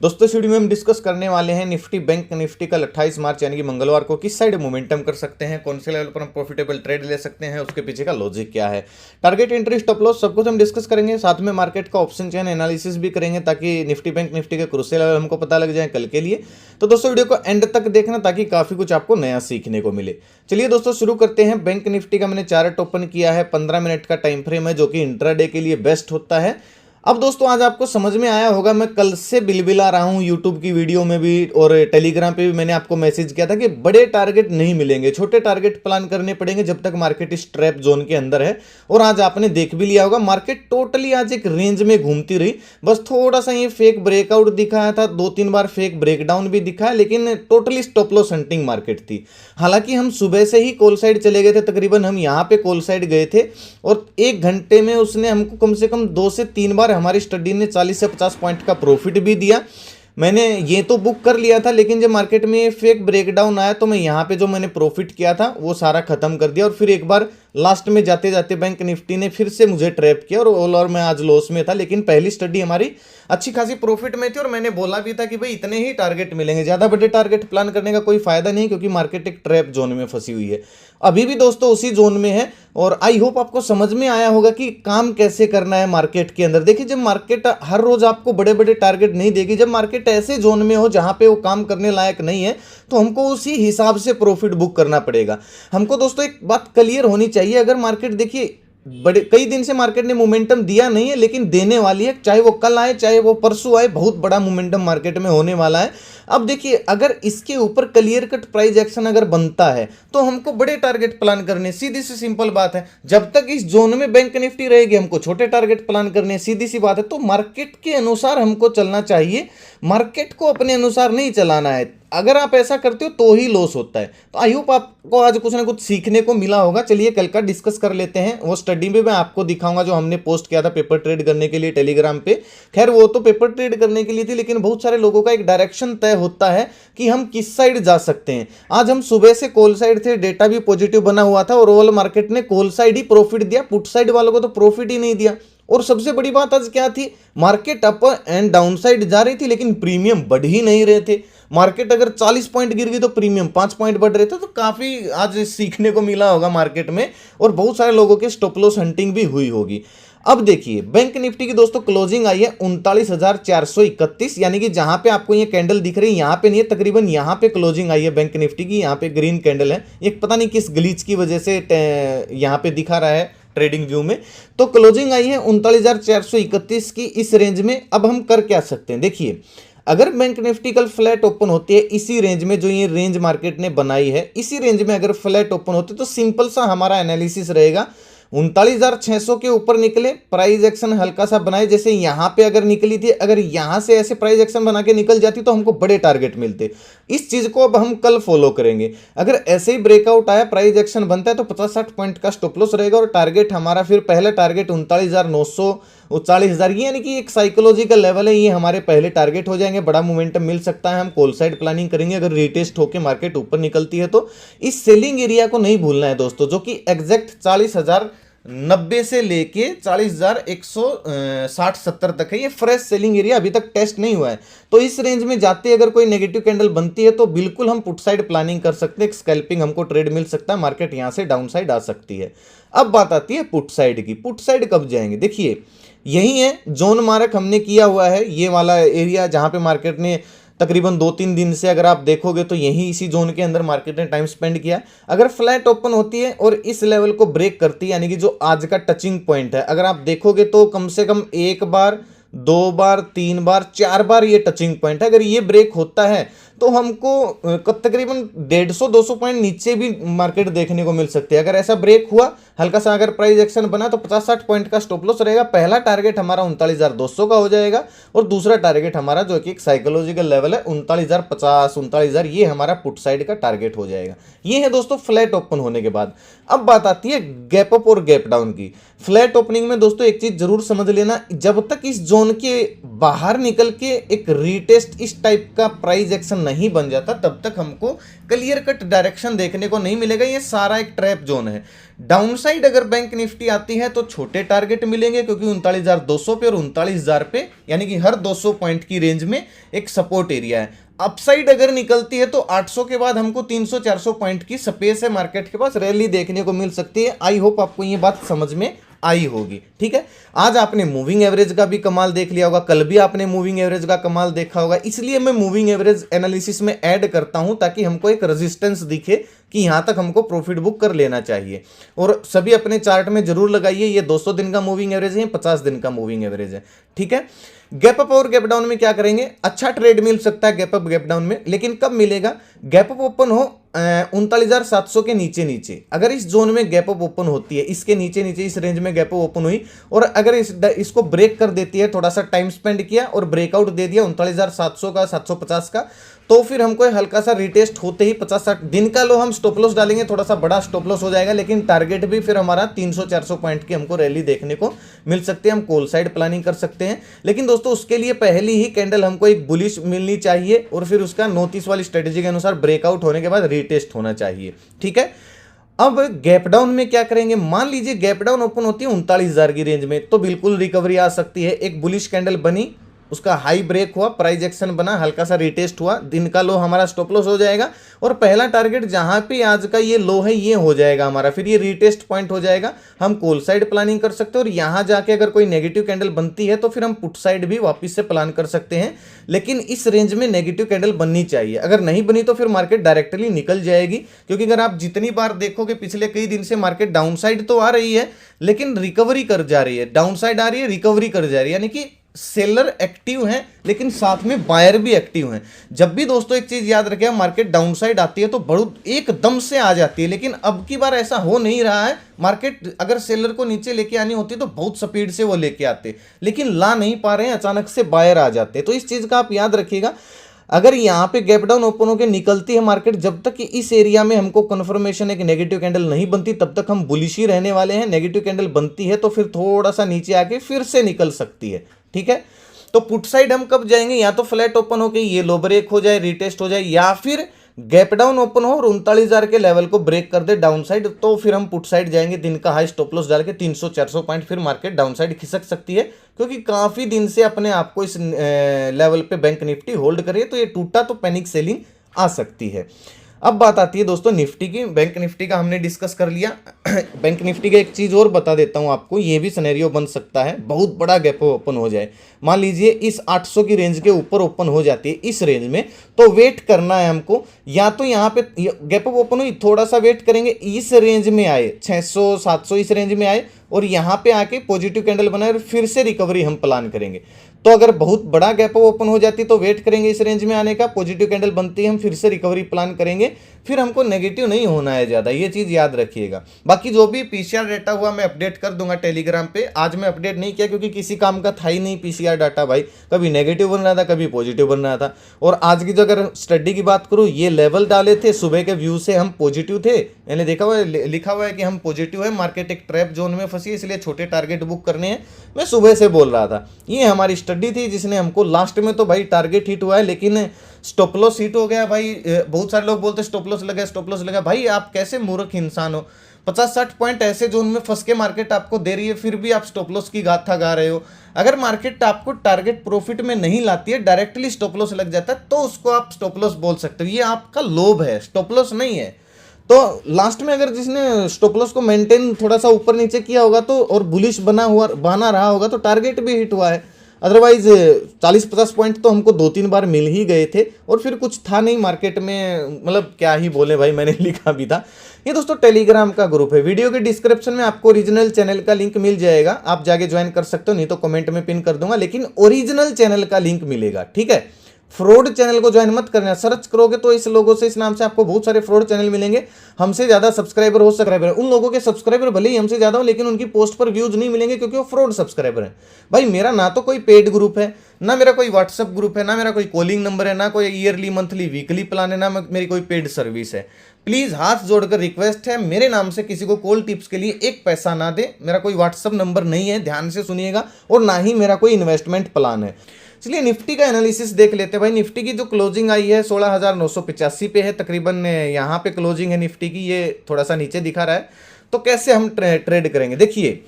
दोस्तों इस वीडियो में हम डिस्कस करने वाले हैं निफ्टी बैंक निफ्टी कल 28 मार्च यानी कि मंगलवार को किस साइड मोमेंटम कर सकते हैं, कौन से लेवल पर हम प्रॉफिटेबल ट्रेड ले सकते हैं, उसके पीछे का लॉजिक क्या है, टारगेट एंट्री स्टॉप लॉस सब कुछ हम डिस्कस करेंगे। साथ में मार्केट का ऑप्शन चेन एनालिसिस भी करेंगे ताकि निफ्टी बैंक निफ्टी के क्रूशियल लेवल हमको पता लग जाए कल के लिए। तो दोस्तों वीडियो को एंड तक देखना ताकि काफी कुछ आपको नया सीखने को मिले। चलिए दोस्तों शुरू करते हैं। बैंक निफ्टी का मैंने चार्ट ओपन किया है, 15 मिनट का टाइम फ्रेम है जो कि इंट्राडे के लिए बेस्ट होता है। अब दोस्तों आज आपको समझ में आया होगा, मैं कल से बिलबिला रहा हूं यूट्यूब की वीडियो में भी और टेलीग्राम पे भी मैंने आपको मैसेज किया था कि बड़े टारगेट नहीं मिलेंगे, छोटे टारगेट प्लान करने पड़ेंगे जब तक मार्केट इस ट्रैप जोन के अंदर है। और आज आपने देख भी लिया होगा, मार्केट टोटली आज एक रेंज में घूमती रही। बस थोड़ा सा ये फेक ब्रेकआउट दिखाया था, 2-3 बार फेक ब्रेकडाउन भी दिखा, लेकिन totally stop loss hunting market थी। हालांकि हम सुबह से ही कॉल साइड चले गए थे, तकरीबन हम यहाँ पे कॉल साइड गए थे और 1 घंटे में उसने हमको कम से कम 2 से 3 बार हमारी स्टडी ने 40 से 50 पॉइंट का प्रॉफिट भी दिया। मैंने ये तो बुक कर लिया था, लेकिन जब मार्केट में फेक ब्रेकडाउन आया तो मैं यहाँ पे जो मैंने प्रॉफिट किया था वो सारा खत्म कर दिया। और फिर एक बार लास्ट में जाते जाते बैंक निफ्टी ने फिर से मुझे ट्रैप किया और मैं आज लॉस में था। लेकिन पहली स्टडी हमारी अच्छी खासी प्रॉफिट में थी और मैंने बोला भी था कि भाई इतने ही टारगेट मिलेंगे, ज़्यादा बड़े टारगेट प्लान करने का कोई फायदा नहीं, क्योंकि मार्केट एक ट्रैप जोन में फंसी हुई है। अभी भी दोस्तों उसी जोन में है और आई होप आपको समझ में आया होगा कि काम कैसे करना है मार्केट के अंदर। देखिए, जब मार्केट हर रोज आपको बड़े बड़े टारगेट नहीं देगी, जब मार्केट ऐसे जोन में हो जहां पे वो काम करने लायक नहीं है, तो हमको उसी हिसाब से प्रॉफिट बुक करना पड़ेगा। हमको दोस्तों एक बात क्लियर होनी चाहिए, अगर मार्केट देखिए बड़े कई दिन से मार्केट ने मोमेंटम दिया नहीं है, लेकिन देने वाली है, चाहे वो कल आए चाहे वो परसों आए, बहुत बड़ा मोमेंटम मार्केट में होने वाला है। अब देखिए, अगर इसके ऊपर क्लियर कट प्राइस एक्शन अगर बनता है तो हमको बड़े टारगेट प्लान करने, सीधी सी सिंपल बात है। जब तक इस जोन में बैंक निफ्टी रहेगी हमको छोटे टारगेट प्लान करने, सीधी सी बात है। तो मार्केट के अनुसार हमको चलना चाहिए, मार्केट को अपने अनुसार नहीं चलाना है। अगर आप ऐसा करते हो तो ही लॉस होता है। तो आई होप आपको आज कुछ ना कुछ सीखने को मिला होगा। चलिए कल का डिस्कस कर लेते हैं। वो स्टडी में मैं आपको दिखाऊंगा जो हमने पोस्ट किया था पेपर ट्रेड करने के लिए टेलीग्राम पे। खैर वो तो पेपर ट्रेड करने के लिए थी, लेकिन बहुत सारे लोगों का एक डायरेक्शन तय होता है कि हम किस साइड जा सकते हैं। आज हम सुबह से कॉल साइड थे, डेटा भी पॉजिटिव बना हुआ था और ओवरऑल मार्केट ने कॉल साइड ही प्रॉफिट दिया, पुट साइड वालों को तो प्रॉफिट ही नहीं दिया। और सबसे बड़ी बात आज क्या थी, market up and down side जा रही थी लेकिन प्रीमियम बढ़ ही नहीं रहे थे। मार्केट अगर 40 पॉइंट गिर गई तो प्रीमियम 5 पॉइंट बढ़ रहे थे। तो काफी आज सीखने को मिला होगा मार्केट में और बहुत सारे लोगों के स्टॉप लॉस हंटिंग भी हुई होगी। अब देखिए, बैंक निफ्टी की दोस्तों क्लोजिंग आई है 39,431, यानी कि जहां पे आपको ये कैंडल दिख रही है यहां पे नहीं है, तकरीबन यहां पे क्लोजिंग आई है बैंक निफ्टी की। यहां पे ग्रीन कैंडल है, ये पता नहीं किस ग्लिच की वजह से यहां पे दिखा रहा है ट्रेडिंग व्यू में। तो क्लोजिंग आई है 39,431 की इस रेंज में। अब हम कर क्या सकते हैं, देखिए, अगर बैंक निफ्टी कल फ्लैट ओपन होती है इसी रेंज में, जो ये रेंज मार्केट ने बनाई है, इसी रेंज में अगर फ्लैट ओपन होती है तो सिंपल सा हमारा एनालिसिस रहेगा, 39,600 के ऊपर निकले, प्राइस एक्शन हल्का सा बनाए, जैसे यहां पे अगर निकली थी, अगर यहां से ऐसे प्राइस एक्शन बना के निकल जाती तो हमको बड़े टारगेट मिलते। इस चीज को अब हम कल फॉलो करेंगे। अगर ऐसे ही ब्रेकआउट आया, प्राइस एक्शन बनता है तो 50-60 पॉइंट का स्टॉप लॉस रहेगा और टारगेट हमारा फिर पहला टारगेट 39,900 40,000, यानी कि एक साइकोलॉजिकल लेवल है, ये हमारे पहले टारगेट हो जाएंगे। बड़ा मोमेंटम मिल सकता है, हम कॉल साइड प्लानिंग करेंगे अगर रिटेस्ट होकर मार्केट ऊपर निकलती है तो। इस सेलिंग एरिया को नहीं भूलना है दोस्तों, जो कि एग्जैक्ट 40,090 से लेके 40,160-70 तक है। ये फ्रेश सेलिंग एरिया अभी तक टेस्ट नहीं हुआ है। तो इस रेंज में जाते अगर कोई नेगेटिव कैंडल बनती है तो बिल्कुल हम पुट साइड प्लानिंग कर सकते हैं, स्कैल्पिंग हमको ट्रेड मिल सकता है, मार्केट यहां से डाउन साइड आ सकती है। अब बात आती है पुट साइड की। पुट साइड कब जाएंगे, देखिए यही है जोन मार्क हमने किया हुआ है, ये वाला एरिया जहां पे मार्केट ने तकरीबन 2-3 दिन से अगर आप देखोगे तो यही इसी जोन के अंदर मार्केट ने टाइम स्पेंड किया। अगर फ्लैट ओपन होती है और इस लेवल को ब्रेक करती है, यानी कि जो आज का टचिंग पॉइंट है, अगर आप देखोगे तो कम से कम 1 बार 2 बार 3 बार 4 बार ये टचिंग पॉइंट है। अगर ये ब्रेक होता है तो हमको तकरीबन 150-200 पॉइंट नीचे भी मार्केट देखने को मिल सकती है। अगर ऐसा ब्रेक हुआ, हल्का सा अगर प्राइस एक्शन बना तो 50-60 पॉइंट का स्टॉप लॉस रहेगा। पहला टारगेट हमारा 39,200 का हो जाएगा और दूसरा टारगेट हमारा जो कि एक साइकोलॉजिकल लेवल है 39,050 39,000, ये हमारा पुट साइड का टारगेट हो जाएगा। ये है दोस्तों फ्लैट ओपन होने के बाद। अब बात आती है गैप अप और गैप डाउन की। फ्लैट ओपनिंग में दोस्तों एक चीज जरूर समझ लेना, जब तक इस जोन के बाहर निकल के एक रीटेस्ट इस टाइप का प्राइस एक्शन नहीं बन जाता तब तक हमको क्लियर कट डायरेक्शन देखने को नहीं मिलेगा। ये सारा एक ट्रैप जोन है। डाउनसाइड अगर बैंक निफ्टी आती है तो छोटे टारगेट मिलेंगे, क्योंकि 39,200 पे और 39,000 पे, यानी कि हर 200 पॉइंट की रेंज में एक सपोर्ट एरिया है। अपसाइड अगर निकलती है तो 800 के बाद हमको 300-400 पॉइंट की स्पेस है मार्केट के पास, रैली देखने को मिल सकती है। आई होप आपको ये बात समझ में आई होगी। ठीक है, आज आपने मूविंग एवरेज का भी कमाल देख लिया होगा, कल भी आपने मूविंग एवरेज का कमाल देखा होगा। इसलिए मैं मूविंग एवरेज एनालिसिस में ऐड करता हूं ताकि हमको एक रेजिस्टेंस दिखे कि यहां तक हमको प्रॉफिट बुक कर लेना चाहिए। और सभी अपने चार्ट में जरूर लगाइए, ये 200 दिन का मूविंग एवरेज है, 50 दिन का मूविंग एवरेज है। ठीक है, गैप अप और गैप डाउन में क्या करेंगे, अच्छा ट्रेड मिल सकता है गैप अप गैप डाउन में, लेकिन कब मिलेगा, गैप अप ओपन हो 39,700 के नीचे नीचे। अगर इस जोन में गैप अप ओपन होती है, इसके नीचे नीचे इस रेंज में गैप अप ओपन हुई और अगर इसको ब्रेक कर देती है, थोड़ा सा टाइम स्पेंड किया और ब्रेकआउट दे दिया 39,700 का, 750 का, तो फिर हमको हल्का सा रिटेस्ट होते ही 50-60 दिन का लो हम स्टॉप लॉस डालेंगे, थोड़ा सा बड़ा स्टॉप लॉस हो जाएगा, लेकिन टारगेट भी फिर हमारा 300-400 पॉइंट की हमको रैली देखने को मिल सकती है। हम कॉल साइड प्लानिंग कर सकते हैं, लेकिन दोस्तों उसके लिए पहली ही कैंडल हमको एक बुलिश मिलनी चाहिए और फिर उसका 39 वाली स्ट्रेटेजी के अनुसार ब्रेकआउट होने के बाद रिटेस्ट होना चाहिए। ठीक है, अब गैप डाउन में क्या करेंगे, मान लीजिए गैप डाउन ओपन होती है 39,000 की रेंज में, तो बिल्कुल रिकवरी आ सकती है। एक बुलिश कैंडल बनी, उसका हाई ब्रेक हुआ, प्राइस एक्शन बना, हल्का सा रिटेस्ट हुआ, दिन का लो हमारा स्टॉप लॉस हो जाएगा और पहला टारगेट जहां पे आज का ये लो है ये हो जाएगा हमारा, फिर ये रिटेस्ट पॉइंट हो जाएगा। हम कॉल साइड प्लानिंग कर सकते हैं और यहां जाके अगर कोई नेगेटिव कैंडल बनती है तो फिर हम पुट साइड भी वापस से प्लान कर सकते हैं, लेकिन इस रेंज में नेगेटिव कैंडल बननी चाहिए। अगर नहीं बनी तो फिर मार्केट डायरेक्टली निकल जाएगी, क्योंकि अगर आप जितनी बार देखोगे पिछले कई दिन से मार्केट डाउन साइड तो आ रही है लेकिन रिकवरी कर जा रही है, डाउन साइड आ रही है रिकवरी कर जा रही है, यानी कि सेलर एक्टिव हैं लेकिन साथ में बायर भी एक्टिव हैं। जब भी दोस्तों एक चीज याद रखें, मार्केट डाउनसाइड आती है तो बहुत एकदम से आ जाती है, लेकिन अब की बार ऐसा हो नहीं रहा है। मार्केट अगर सेलर को नीचे लेके आनी होती है तो बहुत स्पीड से वो लेके आते, लेकिन ला नहीं पा रहे हैं, अचानक से बायर आ जाते हैं। तो इस चीज का आप याद रखिएगा। अगर यहाँ पे गैप डाउन ओपन होकर निकलती है मार्केट, जब तक कि इस एरिया में हमको कंफर्मेशन है कि नेगेटिव कैंडल नहीं बनती तब तक हम बुलिश ही रहने वाले हैं। नेगेटिव कैंडल बनती है तो फिर थोड़ा सा नीचे आके फिर से निकल सकती है। ठीक है, तो पुट साइड हम कब जाएंगे, या तो फ्लैट ओपन होके ये लो ब्रेक हो जाए, रिटेस्ट हो जाए, या फिर गैप डाउन ओपन हो और 39,000 के लेवल को ब्रेक कर दे डाउन साइड, तो फिर हम पुट साइड जाएंगे। दिन का हाई स्टॉप लॉस डाल के 300-400 पॉइंट, फिर मार्केट डाउन साइड खिसक सकती है, क्योंकि काफी दिन से अपने आप को इस लेवल पे बैंक निफ्टी होल्ड करे, तो ये टूटा तो पैनिक सेलिंग आ सकती है। अब बात आती है दोस्तों निफ्टी की। बैंक निफ्टी का हमने डिस्कस कर लिया। बैंक निफ्टी का एक चीज़ और बता देता हूं आपको, ये भी सिनेरियो बन सकता है, बहुत बड़ा गैप ओपन हो जाए। मान लीजिए इस 800 की रेंज के ऊपर ओपन हो जाती है इस रेंज में, तो वेट करना है हमको, या तो यहाँ पे गैप ओपन हुई, थोड़ा सा वेट करेंगे, इस रेंज में आए 600-700 इस रेंज में आए और यहाँ पे आके पॉजिटिव कैंडल बनाए और फिर से रिकवरी हम प्लान करेंगे। तो अगर बहुत बड़ा गैप ओपन हो जाती तो वेट करेंगे इस रेंज में आने का, पॉजिटिव कैंडल बनती है हम फिर से रिकवरी प्लान करेंगे, फिर हमको नेगेटिव नहीं होना है ज़्यादा, ये चीज़ याद रखिएगा। बाकी जो भी पीसीआर डाटा हुआ मैं अपडेट कर दूंगा टेलीग्राम पे। आज मैं अपडेट नहीं किया क्योंकि किसी काम का था ही नहीं पीसीआर डाटा भाई, कभी नेगेटिव बन रहा था कभी पॉजिटिव बन रहा था। और आज की जो अगर स्टडी की बात करूँ, ये लेवल डाले थे सुबह के व्यू से हम पॉजिटिव थे, मैंने देखा हुआ है, लिखा हुआ है कि हम पॉजिटिव है, मार्केट एक ट्रैप जोन में फंसी है इसलिए छोटे टारगेट बुक करने हैं, मैं सुबह से बोल रहा था। ये हमारी स्टडी थी जिसने हमको लास्ट में तो भाई टारगेट हिट हुआ है, लेकिन स्टॉप लॉस हिट हो गया भाई। बहुत सारे लोग बोलते स्टॉप लॉस लगा, स्टॉप लॉस लगा। भाई आप कैसे मूर्ख इंसान हो, 50-60 पॉइंट ऐसे जोन में फंस के मार्केट आपको दे रही है, फिर भी आप स्टॉप लॉस की गाथा गा रहे हो। अगर मार्केट आपको टारगेट प्रॉफिट में नहीं लाती है, डायरेक्टली स्टॉप लॉस लग जाता है, तो उसको आप स्टॉप लॉस बोल सकते हो। ये आपका लोभ है, स्टॉप लॉस नहीं है। तो लास्ट में अगर जिसने स्टॉप लॉस को मेंटेन थोड़ा सा ऊपर नीचे किया होगा तो, और बुलिश बना रहा होगा, तो टारगेट भी हिट हुआ है। अदरवाइज 40-50 पॉइंट तो हमको 2-3 बार मिल ही गए थे और फिर कुछ था नहीं मार्केट में, मतलब क्या ही बोले भाई, मैंने लिखा भी था। ये दोस्तों टेलीग्राम का ग्रुप है, वीडियो के डिस्क्रिप्शन में आपको ओरिजिनल चैनल का लिंक मिल जाएगा, आप जाके ज्वाइन कर सकते हो, नहीं तो कमेंट में पिन कर दूंगा, लेकिन ओरिजिनल चैनल का लिंक मिलेगा। ठीक है, फ्रॉड चैनल को ज्वाइन मत करना। सर्च करोगे तो इस लोगों से, इस नाम से आपको बहुत सारे फ्रॉड चैनल मिलेंगे। हमसे ज्यादा सब्सक्राइबर हो, सब्सक्राइबर उन लोगों के सब्सक्राइबर भले ही हमसे ज्यादा हो, लेकिन उनकी पोस्ट पर व्यूज नहीं मिलेंगे क्योंकि वो फ्रॉड सब्सक्राइबर हैं। भाई मेरा ना तो कोई पेड ग्रुप है, ना मेरा कोई व्हाट्सअप ग्रुप है, ना मेरा कोई कॉलिंग नंबर है, ना कोई ईयरली मंथली वीकली प्लान है, ना मेरी कोई पेड सर्विस है। प्लीज हाथ जोड़कर रिक्वेस्ट है, मेरे नाम से किसी को कॉल टिप्स के लिए एक पैसा ना दे। मेरा कोई व्हाट्सअप नंबर नहीं है, ध्यान से सुनिएगा, और ना ही मेरा कोई इन्वेस्टमेंट प्लान है। चलिए निफ्टी का एनालिसिस देख लेते हैं भाई। निफ्टी की जो क्लोजिंग आई है 16,985 पे है तकरीबन, यहाँ पे क्लोजिंग है निफ्टी की, ये थोड़ा सा नीचे दिखा रहा है। तो कैसे हम ट्रेड करेंगे, देखिए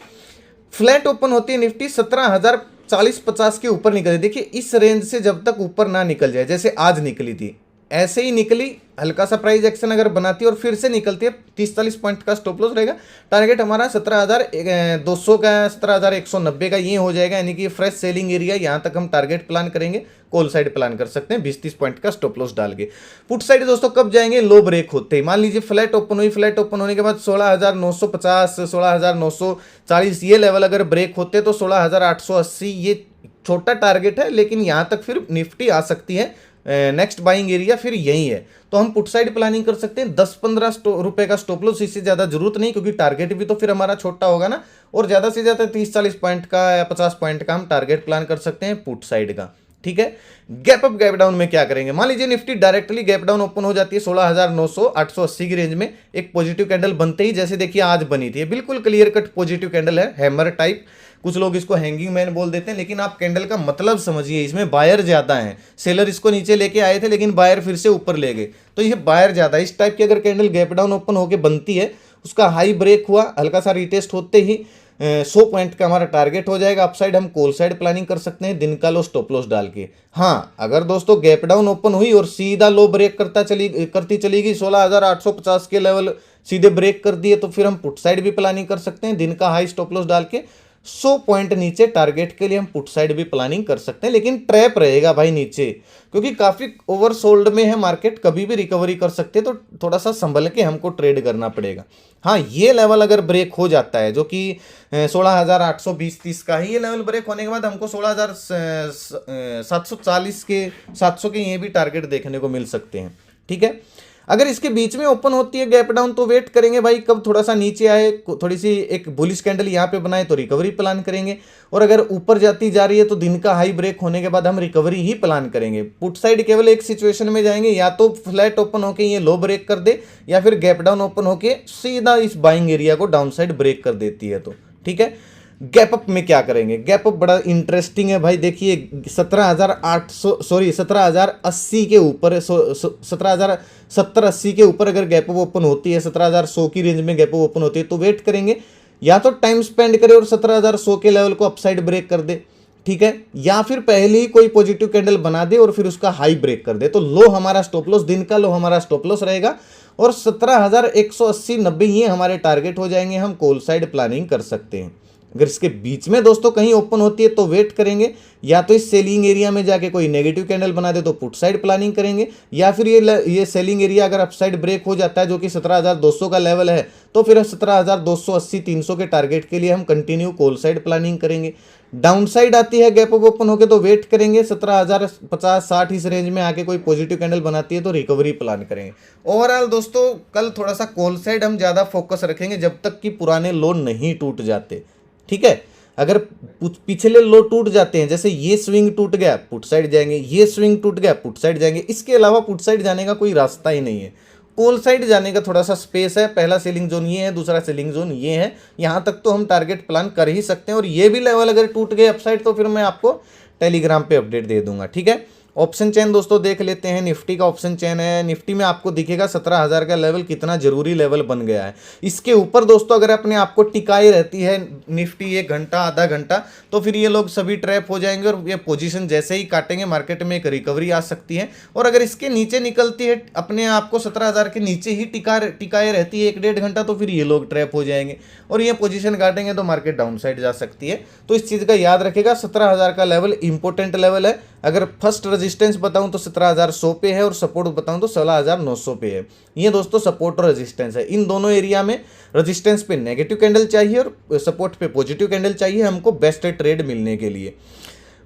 फ्लैट ओपन होती है निफ्टी 17,040-50 के ऊपर निकल, देखिए इस रेंज से जब तक ऊपर ना निकल जाए, जैसे आज निकली थी ऐसे ही निकली, हल्का सा प्राइस एक्शन अगर बनाती है और फिर से निकलती है 30-40 पॉइंट का स्टॉप लॉस रहेगा। टारगेट हमारा 17,200 का, 17,190 का ये हो जाएगा, यानी कि फ्रेश सेलिंग एरिया, यहाँ तक हम टारगेट प्लान करेंगे। कॉल साइड प्लान कर सकते हैं 20-30 पॉइंट का स्टॉप लॉस डाल के। पुट साइड दोस्तों कब जाएंगे, लो ब्रेक होते ही, मान लीजिए फ्लैट ओपन हुई, फ्लैट ओपन होने के बाद 16,950, 16,940 ये लेवल अगर ब्रेक होते तो 16,880 ये छोटा टारगेट है, लेकिन यहाँ तक फिर निफ्टी आ सकती है। नेक्स्ट बाइंग एरिया फिर यही है, तो हम पुट साइड प्लानिंग कर सकते हैं 10-15 रुपए का स्टॉप लॉस, इससे ज्यादा जरूरत नहीं, क्योंकि टारगेट भी तो फिर हमारा छोटा होगा ना, और ज्यादा से ज्यादा 30-40 पॉइंट का या 50 पॉइंट का हम टारगेट प्लान कर सकते हैं पुट साइड का। ठीक है, गैप अप गैप डाउन में क्या करेंगे, मान लीजिए Nifty directly gap down open हो जाती है 16,900-880 की रेंज में, एक पॉजिटिव कैंडल बनते ही, जैसे देखिए आज बनी थी, बिल्कुल क्लियर कट पॉजिटिव कैंडल है, हैमर टाइप, कुछ लोग इसको हैंगिंग मैन बोल देते हैं, लेकिन आप कैंडल का मतलब समझिए, इसमें बायर ज्यादा हैं, सेलर इसको नीचे लेके आए थे लेकिन बायर फिर से ऊपर ले गए, तो ये बायर ज्यादा है। इस टाइप की अगर कैंडल गैप डाउन ओपन होकर बनती है, उसका हाई ब्रेक हुआ, हल्का सा रिटेस्ट होते ही 100 पॉइंट का हमारा टारगेट हो जाएगा अपसाइड, हम कॉल साइड प्लानिंग कर सकते हैं दिन का लो स्टॉप लॉस डाल के। हाँ, अगर दोस्तों गैप डाउन ओपन हुई और सीधा लो ब्रेक करती चली गई 16,850 के लेवल सीधे ब्रेक कर दिए, तो फिर हम पुट साइड भी प्लानिंग कर सकते हैं दिन का हाई स्टॉप लॉस डाल के 100 पॉइंट नीचे टारगेट के लिए हम पुट साइड भी प्लानिंग कर सकते हैं, लेकिन ट्रैप रहेगा भाई नीचे, क्योंकि काफी ओवरसोल्ड में है मार्केट, कभी भी रिकवरी कर सकते हैं, तो थोड़ा सा संभल के हमको ट्रेड करना पड़ेगा। हाँ, ये लेवल अगर ब्रेक हो जाता है जो कि 16,820-30 का है, ये लेवल ब्रेक होने के बाद हमको 16,740 के 700 के ये भी टारगेट देखने को मिल सकते हैं। ठीक है, अगर इसके बीच में ओपन होती है गैप डाउन तो वेट करेंगे भाई कब थोड़ा सा नीचे आए, थोड़ी सी एक बुलिश कैंडल यहाँ पे बनाए तो रिकवरी प्लान करेंगे, और अगर ऊपर जाती जा रही है तो दिन का हाई ब्रेक होने के बाद हम रिकवरी ही प्लान करेंगे। पुट साइड केवल एक सिचुएशन में जाएंगे, या तो फ्लैट ओपन होके ये लो ब्रेक कर दे, या फिर गैप डाउन ओपन होके सीधा इस बाइंग एरिया को डाउन साइड ब्रेक कर देती है तो। ठीक है, गैप अप में क्या करेंगे, गैप अप बड़ा इंटरेस्टिंग है भाई। देखिए 17,080 के ऊपर, 17,070-80 के ऊपर अगर गैप अप ओपन होती है, 17,100 की रेंज में गैप अप ओपन होती है, तो वेट करेंगे, या तो टाइम स्पेंड करे और 17,100 के लेवल को अपसाइड ब्रेक कर दे, ठीक है, या फिर पहले ही कोई पॉजिटिव कैंडल बना दे और फिर उसका हाई ब्रेक कर दे, तो लो हमारा स्टॉप लॉस, दिन का लो हमारा स्टॉप लॉस रहेगा, और 17,180-90 ये हमारे टारगेट हो जाएंगे, हम कॉल साइड प्लानिंग कर सकते हैं। अगर इसके बीच में दोस्तों कहीं ओपन होती है तो वेट करेंगे, या तो इस सेलिंग एरिया में जाके कोई नेगेटिव कैंडल बना दे तो पुट साइड प्लानिंग करेंगे, या फिर ये सेलिंग एरिया अगर अपसाइड ब्रेक हो जाता है जो कि 17,200 का लेवल है, तो फिर 17,280-300 के टारगेट के लिए हम कंटिन्यू कॉल साइड प्लानिंग करेंगे। डाउन साइड आती है गैप अप ओपन होकर तो वेट करेंगे, 17,050-60 इस रेंज में आके कोई पॉजिटिव कैंडल बनाती है तो रिकवरी प्लान करेंगे। ओवरऑल दोस्तों कल थोड़ा सा कॉल साइड हम ज्यादा फोकस रखेंगे जब तक कि पुराने लो नहीं टूट जाते। ठीक है, अगर पिछले लो टूट जाते हैं, जैसे ये स्विंग टूट गया पुट साइड जाएंगे, ये स्विंग टूट गया पुट साइड जाएंगे, इसके अलावा पुट साइड जाने का कोई रास्ता ही नहीं है। कॉल साइड जाने का थोड़ा सा स्पेस है, पहला सेलिंग जोन ये है, दूसरा सेलिंग जोन ये है, यहाँ तक तो हम टारगेट प्लान कर ही सकते हैं, और ये भी लेवल अगर टूट गए अपसाइड तो फिर मैं आपको टेलीग्राम पे अपडेट दे दूंगा। ठीक है, ऑप्शन चेन दोस्तों देख लेते हैं, निफ्टी का ऑप्शन चेन है, निफ्टी में आपको दिखेगा 17,000 का लेवल कितना जरूरी लेवल बन गया है। इसके ऊपर दोस्तों अगर अपने आप को टिकाई रहती है निफ्टी 1 घंटा आधा घंटा, तो फिर ये लोग सभी ट्रैप हो जाएंगे, और ये पोजीशन जैसे ही काटेंगे मार्केट में एक रिकवरी आ सकती है, और अगर इसके नीचे निकलती है अपने आप को 17,000 के नीचे ही टिकाए रहती है 1-1.5 घंटा, तो फिर ये लोग ट्रैप हो जाएंगे और ये पोजीशन काटेंगे तो मार्केट डाउन साइड जा सकती है। तो इस चीज़ का याद रखेगा, 17,000 का लेवल इंपॉर्टेंट लेवल है। अगर फर्स्ट रेजिस्टेंस बताऊं तो 17,100 पे है, और सपोर्ट बताऊं तो 16,900 पे है। ये दोस्तों सपोर्ट और रेजिस्टेंस है, इन दोनों एरिया में रेजिस्टेंस पे नेगेटिव कैंडल चाहिए और सपोर्ट पे पॉजिटिव कैंडल चाहिए हमको बेस्ट ट्रेड मिलने के लिए।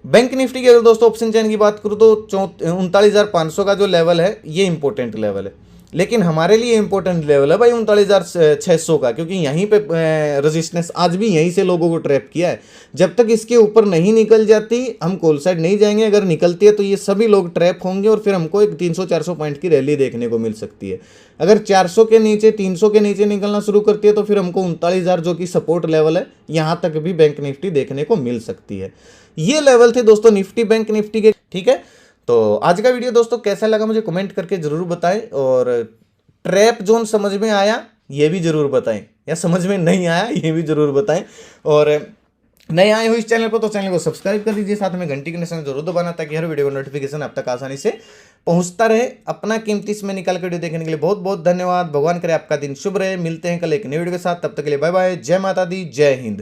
बैंक निफ्टी की अगर दोस्तों ऑप्शन चेन की बात करूं तो 39,500 का जो लेवल है ये इंपॉर्टेंट लेवल है, लेकिन हमारे लिए इंपॉर्टेंट लेवल है भाई 39,600 का, क्योंकि यहीं पे रेजिस्टेंस आज भी यहीं से लोगों को ट्रैप किया है। जब तक इसके ऊपर नहीं निकल जाती हम कॉल साइड नहीं जाएंगे, अगर निकलती है तो ये सभी लोग ट्रैप होंगे और फिर हमको एक 300-400 पॉइंट की रैली देखने को मिल सकती है। अगर 400 के नीचे 300 के नीचे निकलना शुरू करती है तो फिर हमको 39,000 जो कि सपोर्ट लेवल है यहाँ तक भी बैंक निफ्टी देखने को मिल सकती है। ये लेवल थे दोस्तों निफ्टी बैंक निफ्टी के। ठीक है, तो आज का वीडियो दोस्तों कैसा लगा मुझे कमेंट करके जरूर बताएं, और ट्रैप जोन समझ में आया ये भी जरूर बताएं, या समझ में नहीं आया ये भी जरूर बताएं। और नए आए हो इस चैनल पर तो चैनल को सब्सक्राइब कर दीजिए, साथ में घंटी के निशान जरूर दबाना ताकि हर वीडियो का नोटिफिकेशन आप तक आसानी से पहुंचता रहे। अपना कीमती समय निकाल कर वीडियो देखने के लिए बहुत बहुत धन्यवाद। भगवान करे आपका दिन शुभ रहे। मिलते हैं कल एक नई वीडियो के साथ, तब तक के लिए बाय बाय। जय माता दी, जय हिंद।